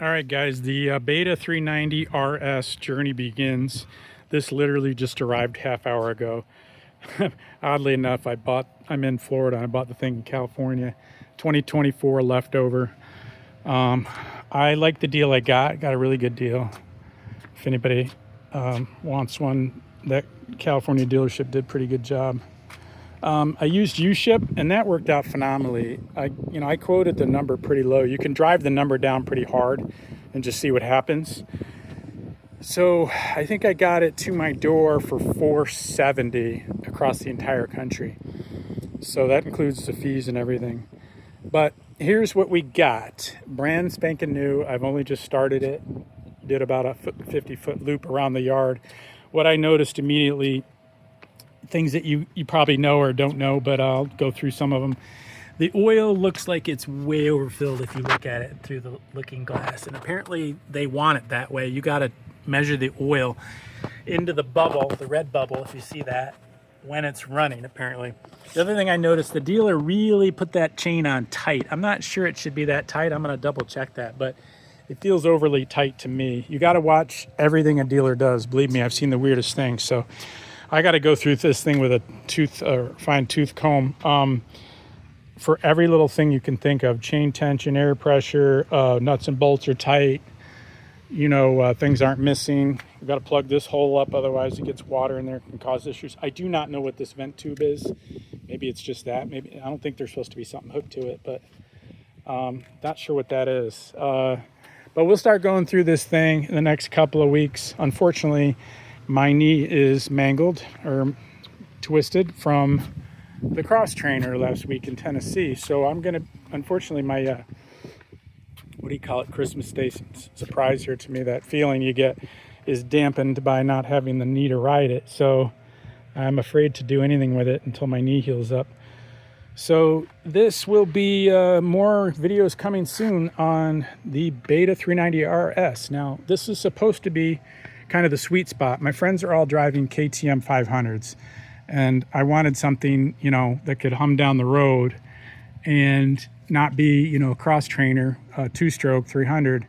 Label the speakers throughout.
Speaker 1: All right, guys, the Beta 390 RS journey begins. This literally just arrived half hour ago. Oddly enough, I'm in Florida and I bought the thing in California, 2024 leftover. I like the deal I got a really good deal. If anybody wants one, that California dealership did a pretty good job. I used UShip and that worked out phenomenally. I quoted the number pretty low. You can drive the number down pretty hard and just see what happens. So I think I got it to my door for $470 across the entire country. So that includes the fees and everything. But here's what we got. Brand spanking new. I've only just started it. Did about a 50-foot loop around the yard. What I noticed immediately, things that you probably know or don't know, but I'll go through some of them. The oil looks like it's way overfilled if you look at it through the looking glass, and apparently they want it that way. You got to measure the oil into the bubble, the red bubble, if you see that, when it's running, apparently. The other thing I noticed, the dealer really put that chain on tight. I'm not sure it should be that tight. I'm going to double check that, but it feels overly tight to me. You got to watch everything a dealer does. Believe me, I've seen the weirdest things. So I got to go through this thing with a fine tooth comb for every little thing you can think of: chain tension, air pressure, nuts and bolts are tight. Things aren't missing. We've got to plug this hole up, otherwise it gets water in there, it can cause issues. I do not know what this vent tube is. Maybe it's just that. Maybe I don't think there's supposed to be something hooked to it, but not sure what that is. But we'll start going through this thing in the next couple of weeks. Unfortunately, my knee is mangled or twisted from the cross trainer last week in Tennessee. So I'm going to, unfortunately, my, Christmas Day surprise here to me, that feeling you get is dampened by not having the knee to ride it. So I'm afraid to do anything with it until my knee heals up. So this will be more videos coming soon on the Beta 390 RS. Now, this is supposed to be kind of the sweet spot. My friends are all driving KTM 500s. And I wanted something, that could hum down the road and not be, a cross trainer, two-stroke 300,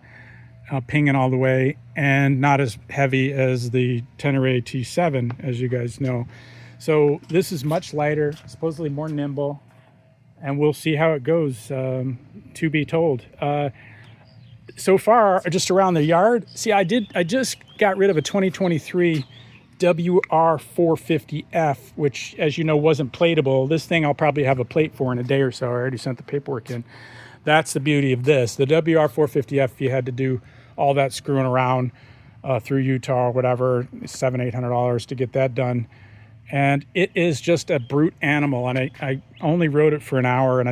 Speaker 1: pinging all the way, and not as heavy as the Tenere T7, as you guys know. So this is much lighter, supposedly more nimble, and we'll see how it goes, to be told. So far, just around the yard, see, I just got rid of a 2023 WR450F, which, as you know, wasn't plateable. This thing I'll probably have a plate for in a day or so. I already sent the paperwork in. That's the beauty of this. The WR450F, you had to do all that screwing around through Utah or whatever, $700-800 to get that done. And it is just a brute animal. And I only rode it for an hour, and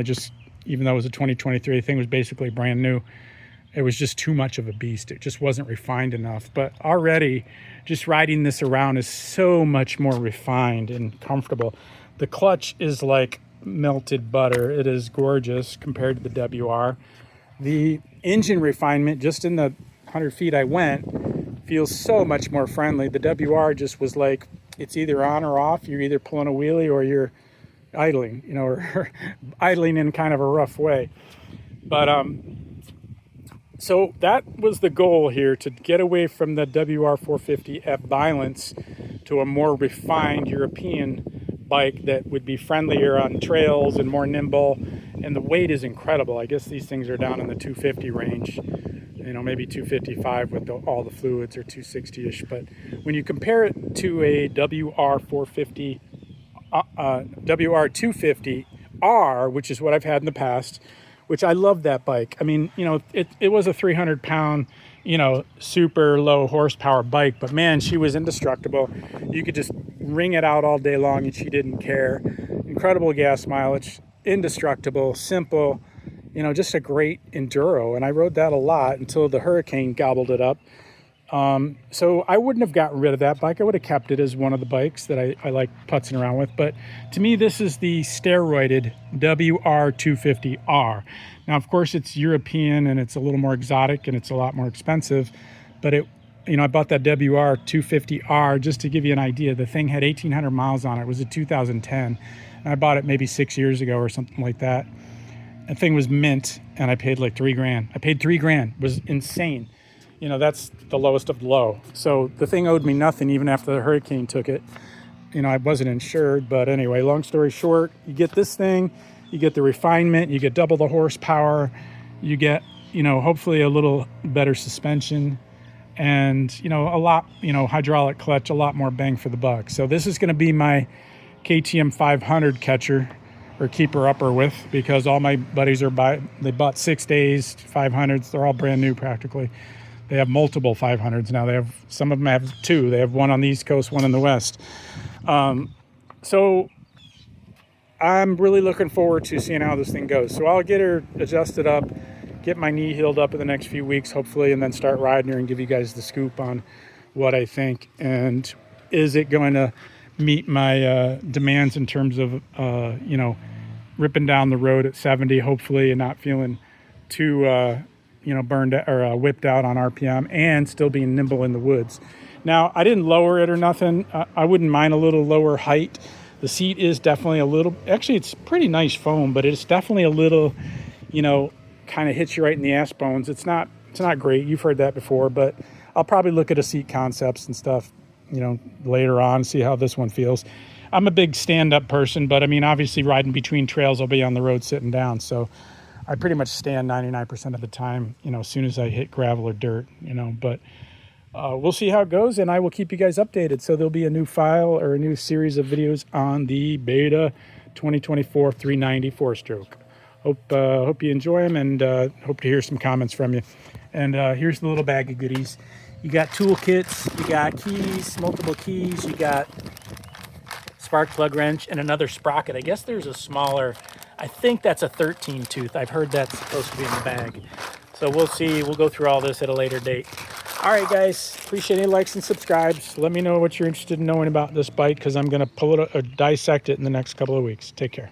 Speaker 1: even though it was a 2023, the thing was basically brand new. It was just too much of a beast. It just wasn't refined enough. But already, just riding this around is so much more refined and comfortable. The clutch is like melted butter. It is gorgeous compared to the WR. The engine refinement, just in the 100 feet I went, feels so much more friendly. The WR just was like, it's either on or off. You're either pulling a wheelie or you're idling, or idling in kind of a rough way. But so that was the goal here, to get away from the WR450F violence to a more refined European bike that would be friendlier on trails and more nimble. And the weight is incredible. I guess these things are down in the 250 range, maybe 255 with all the fluids, or 260-ish. But when you compare it to a WR250R, which is what I've had in the past, which I love that bike. I mean, it was a 300-pound, super low horsepower bike, but man, she was indestructible. You could just wring it out all day long and she didn't care. Incredible gas mileage, indestructible, simple, just a great enduro. And I rode that a lot until the hurricane gobbled it up. So I wouldn't have gotten rid of that bike. I would have kept it as one of the bikes that I like putzing around with. But to me, this is the steroided WR250R. Now, of course, it's European and it's a little more exotic and it's a lot more expensive. But I bought that WR250R just to give you an idea. The thing had 1,800 miles on it. It was a 2010. And I bought it maybe 6 years ago or something like that. The thing was mint. and I paid like 3 grand. I paid 3 grand. It was insane. You know, that's the lowest of the low. So the thing owed me nothing even after the hurricane took it. You know, I wasn't insured, but anyway, long story short, you get this thing, you get the refinement, you get double the horsepower, you get, you know, hopefully a little better suspension, and, you know, a lot, you know, hydraulic clutch, a lot more bang for the buck. So this is going to be my KTM 500 catcher or keeper upper with, because all my buddies they bought 6 days 500s. They're all brand new practically. They have multiple 500s now. Some of them have 2. They have one on the East Coast, one in the West. So I'm really looking forward to seeing how this thing goes. So I'll get her adjusted up, get my knee healed up in the next few weeks, hopefully, and then start riding her and give you guys the scoop on what I think. And is it going to meet my demands in terms of, you know, ripping down the road at 70, hopefully, and not feeling too, you know, burned or whipped out on RPM, and still being nimble in the woods. Now, I didn't lower it or nothing. I wouldn't mind a little lower height. The seat is definitely a little, actually, it's pretty nice foam, but it's definitely a little, you know, kind of hits you right in the ass bones. It's not great. You've heard that before, but I'll probably look at a seat concepts and stuff, you know, later on, see how this one feels. I'm a big stand-up person, but I mean, obviously riding between trails, I'll be on the road sitting down. So I pretty much stand 99% of the time, you know, as soon as I hit gravel or dirt, you know, but we'll see how it goes, and I will keep you guys updated. So there'll be a new file or a new series of videos on the Beta 2024 390 4-stroke. Hope you enjoy them, and hope to hear some comments from you. And here's the little bag of goodies. You got toolkits, you got keys, multiple keys, you got spark plug wrench, and another sprocket. I guess there's a smaller, I think that's a 13 tooth. I've heard that's supposed to be in the bag. So we'll see. We'll go through all this at a later date. All right, guys. Appreciate any likes and subscribes. Let me know what you're interested in knowing about this bike, because I'm going to pull it or dissect it in the next couple of weeks. Take care.